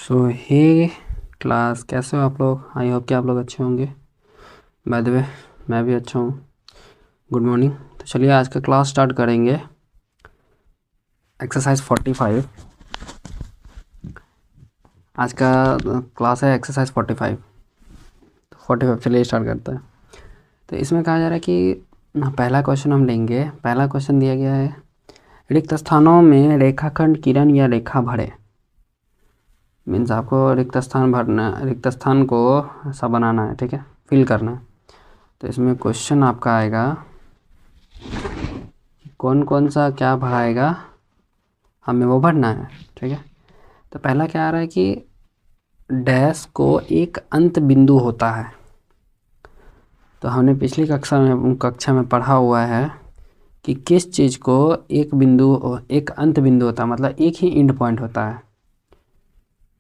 सो हे class, कैसे हो आप लोग? आई होप कि आप लोग अच्छे होंगे। बाय द वे मैं भी अच्छा हूँ। Good morning. तो चलिए आज का क्लास स्टार्ट करेंगे। एक्सरसाइज 45 आज का क्लास है। एक्सरसाइज 45 तो 45 चलिए स्टार्ट करते हैं। तो इसमें कहा जा रहा है कि पहला क्वेश्चन हम लेंगे। पहला क्वेश्चन दिया गया है, रिक्त स्थानों में रेखाखंड किरण या रेखा भरे। मीन्स आपको रिक्त स्थान भरना, रिक्त स्थान को ऐसा बनाना है, ठीक है, फिल करना है। तो इसमें क्वेश्चन आपका आएगा कौन कौन सा क्या भराएगा, हमें वो भरना है, ठीक है। तो पहला क्या आ रहा है कि डैश को एक अंत बिंदु होता है। तो हमने पिछली कक्षा में पढ़ा हुआ है कि किस चीज़ को एक अंत बिंदु होता है, मतलब एक ही एंड पॉइंट होता है।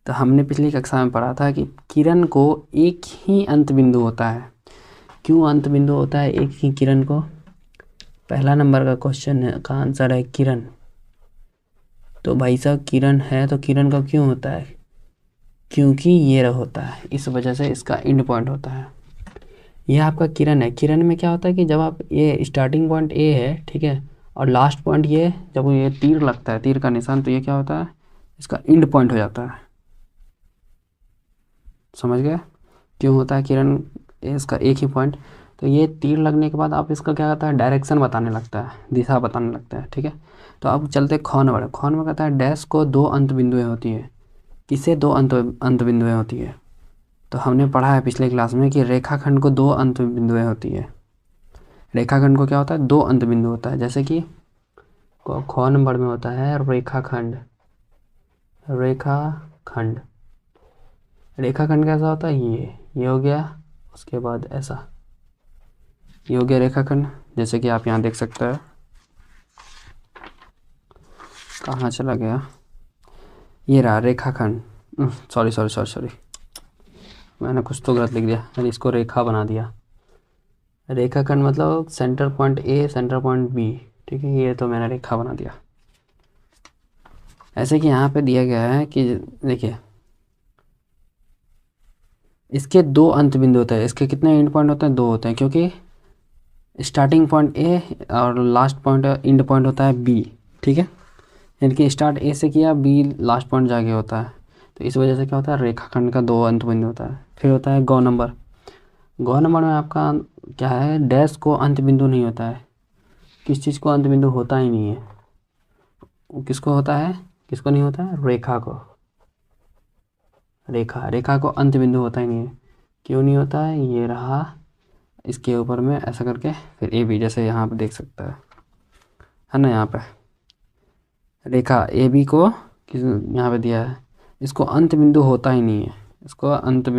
तो हमने पिछली कक्षा में पढ़ा था कि किरण को एक ही अंत बिंदु होता है। क्यों अंत बिंदु होता है एक ही किरण को? पहला नंबर का क्वेश्चन का आंसर है किरण। तो भाई साहब किरण है तो किरण का क्यों होता है? क्योंकि ये होता है, इस वजह से इसका एंड पॉइंट होता है। ये आपका किरण है। किरण में क्या होता है कि जब आप ये स्टार्टिंग पॉइंट ए है, ठीक है, और लास्ट पॉइंट ये, जब ये तीर लगता है, तीर का निशान, तो ये क्या होता है, इसका एंड पॉइंट हो जाता है। समझ गए क्यों होता है किरण इसका एक ही पॉइंट? तो ये तीर लगने के बाद आप इसका क्या करता है, डायरेक्शन बताने लगता है, दिशा बताने लगता है, ठीक है। तो अब चलते ख नंबर। ख नंबर कहता है डैश को दो अंत बिंदुएं होती है। किसे दो अंत बिंदुएं होती है? तो हमने पढ़ा है पिछले क्लास में कि रेखाखंड को दो अंत बिंदुएं होती है। रेखाखंड को क्या होता है, दो अंत बिंदु होता है। जैसे कि ख नंबर में होता है रेखाखंड। रेखाखंड रेखाखंड कैसा होता है, ये हो गया, उसके बाद ऐसा, ये हो गया रेखाखंड। जैसे कि आप यहाँ देख सकते हैं, कहाँ चला गया, ये रहा रेखाखंड। सॉरी, मैंने कुछ तो गलत लिख दिया, मैंने इसको रेखा बना दिया। रेखाखंड मतलब centre point A, centre point B, ठीक है, ये तो मैंने रेखा बना दिया। ऐसे कि यहाँ पे दिया गया है कि देखिए इसके दो अंत बिंदु होते हैं। इसके कितने एंड पॉइंट होते हैं? दो होते हैं, क्योंकि स्टार्टिंग पॉइंट ए और लास्ट पॉइंट एंड पॉइंट होता है बी, ठीक है। यानी कि स्टार्ट ए से किया, बी लास्ट पॉइंट जाके होता है। तो इस वजह से क्या होता है, रेखाखंड का दो अंत बिंदु होता है। फिर होता है गौ नंबर। गौ नंबर में आपका क्या है, डैश को अंत बिंदु नहीं होता है। किस चीज़ को अंत बिंदु होता ही नहीं है? किसको होता है, किसको नहीं होता है? रेखा को। रेखा को अंत बिंदु होता ही नहीं है। क्यों नहीं होता है? ये रहा, इसके ऊपर में ऐसा करके फिर ए बी, जैसे यहाँ पे देख सकता है ना, यहाँ पे रेखा ए बी को किस यहाँ पे दिया है, इसको अंत बिंदु होता ही नहीं है। इसको अंत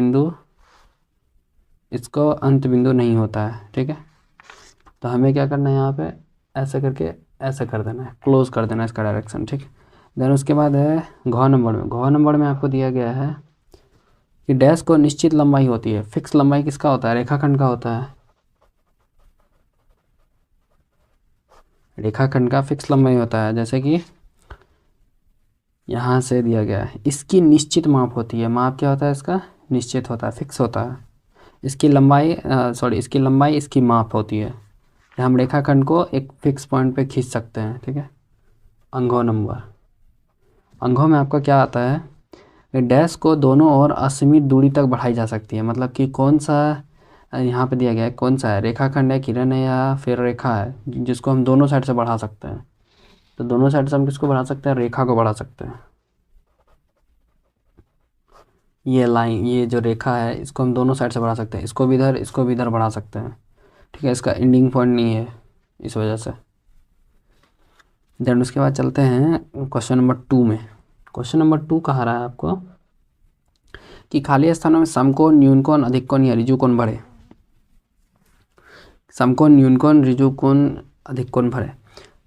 बिंदु नहीं होता है, ठीक है। तो हमें क्या करना है, यहाँ पे ऐसा करके ऐसा कर देना है, क्लोज कर देना है इसका डायरेक्शन, ठीक है। देन उसके बाद है घ नंबर में। घ नंबर में आपको दिया गया है कि डैश को निश्चित लंबाई होती है। फिक्स लंबाई किसका होता है? रेखाखंड का होता है। रेखाखंड का फिक्स लंबाई होता है। जैसे कि यहाँ से दिया गया है, इसकी निश्चित माप होती है। माप क्या होता है इसका? निश्चित होता है, फिक्स होता है। इसकी लंबाई इसकी माप होती है। हम रेखाखंड को एक फिक्स पॉइंट पे खींच सकते हैं, ठीक है। अंगों नंबर। अंगों में आपका क्या आता है, डैश को दोनों ओर असीमित दूरी तक बढ़ाई जा सकती है। मतलब कि कौन सा यहाँ पे दिया गया है, कौन सा है, रेखाखंड है, किरण है, या फिर रेखा है, जिसको हम दोनों साइड से बढ़ा सकते हैं। तो दोनों साइड से हम किसको बढ़ा सकते हैं? रेखा को बढ़ा सकते हैं। ये लाइन, ये जो रेखा है, इसको हम दोनों साइड से बढ़ा सकते हैं। इसको भी इधर बढ़ा सकते हैं, ठीक है। इसका एंडिंग पॉइंट नहीं है, इस वजह से। देन उसके बाद चलते हैं क्वेश्चन नंबर 2 में। क्वेश्चन नंबर 2 कहा रहा है आपको कि खाली स्थानों में समकोण, न्यूनकोण, अधिककोण या ऋजुकोण भरे। समकोण, न्यूनकोण, ऋजुकोण, अधिककोण भरे।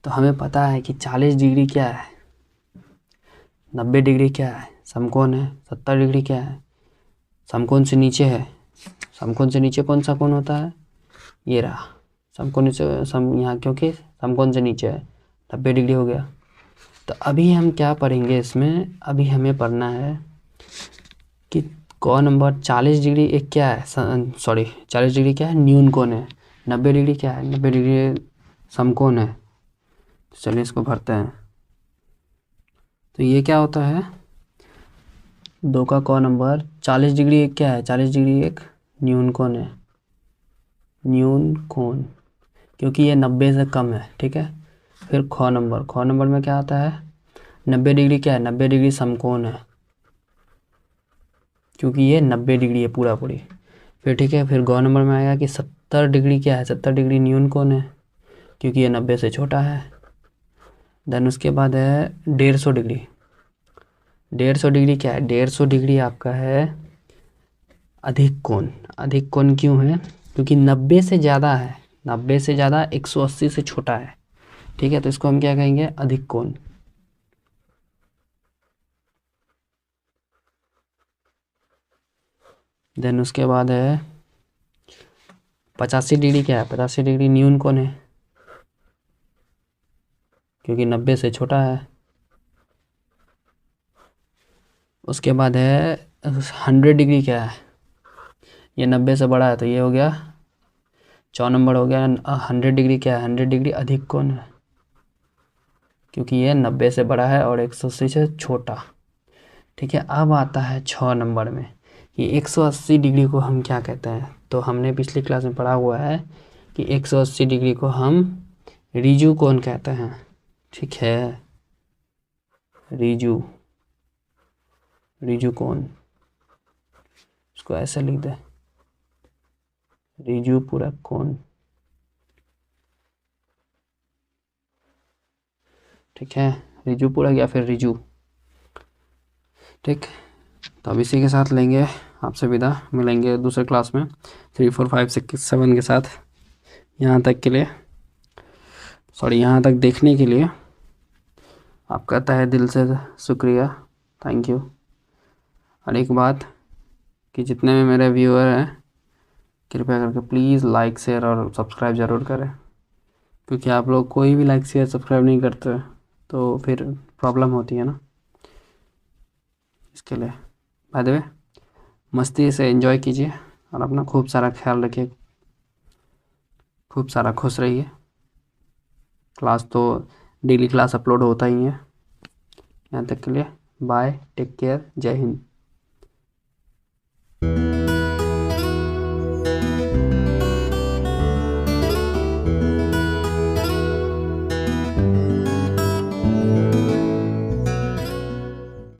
तो हमें पता है कि 40 डिग्री क्या है, 90 डिग्री क्या है, समकोण है। 70 डिग्री क्या है, समकोण से नीचे है। समकोण से नीचे कौन सा कोण होता है? ये रहा समकोण से यहाँ, क्योंकि समकोण से नीचे है, 90 डिग्री हो गया। तो अभी हम क्या पढ़ेंगे इसमें, अभी हमें पढ़ना है कि कौन नंबर 40 डिग्री एक क्या है, सॉरी 40 डिग्री क्या है, न्यून कोण है। 90 डिग्री क्या है, 90 डिग्री समकोण है। तो चलिए इसको भरते हैं। तो ये क्या होता है, 2 का क नंबर 40 डिग्री एक क्या है, 40 डिग्री एक न्यून कोण है, न्यून कोण, क्योंकि ये 90 से कम है। ठीक है। फिर ख नंबर में क्या आता है, 90 डिग्री क्या है, 90 डिग्री समकोण है, क्योंकि ये 90 डिग्री है पूरा पूरी। फिर ठीक है, फिर ग नंबर में आएगा कि 70 डिग्री क्या है, 70 डिग्री न्यून कोण है, क्योंकि ये 90 से छोटा है। देन उसके बाद है 150 डिग्री। 150 डिग्री क्या है, 150 डिग्री आपका है अधिक कोण। अधिक कोण क्यों है, क्योंकि 90 से ज़्यादा है, 90 से ज़्यादा 180 से छोटा है। ठीक है, तो इसको हम क्या कहेंगे, अधिक कोण। देन उसके बाद है 85 डिग्री क्या है, 85 डिग्री न्यून कोण है, क्योंकि 90 से छोटा है। उसके बाद है 100 डिग्री क्या है, ये 90 से बड़ा है, तो ये हो गया 4 नंबर हो गया। 100 डिग्री क्या है, 100 डिग्री अधिक कोण है, क्योंकि ये 90 से बड़ा है और 180 से छोटा। ठीक है, अब आता है 6 नंबर में कि 180 डिग्री को हम क्या कहते हैं। तो हमने पिछली क्लास में पढ़ा हुआ है कि 180 डिग्री को हम ऋजु कोण कहते हैं। ठीक है, ऋजु, ऋजु कोण, इसको ऐसे लिख दे, ऋजु पूरक कोण। ठीक है, ऋजु पूरक या फिर ऋजु। ठीक, तो अब इसी के साथ लेंगे आपसे विदा, मिलेंगे दूसरे क्लास में 3, 4, 5, 6, 7 के साथ। यहाँ तक के लिए सॉरी, यहाँ तक देखने के लिए आपका तहे दिल से शुक्रिया, थैंक यू। और एक बात कि जितने भी मेरे व्यूअर हैं, कृपया करके प्लीज़ लाइक शेयर और सब्सक्राइब ज़रूर करें, क्योंकि आप लोग कोई भी लाइक शेयर सब्सक्राइब नहीं करते तो फिर प्रॉब्लम होती है ना। इसके लिए बाय द वे मस्ती से एंजॉय कीजिए और अपना खूब सारा ख्याल रखिए, खूब सारा खुश रहिए। क्लास तो डेली क्लास अपलोड होता ही है। यहाँ तक के लिए बाय, टेक केयर, जय हिंद।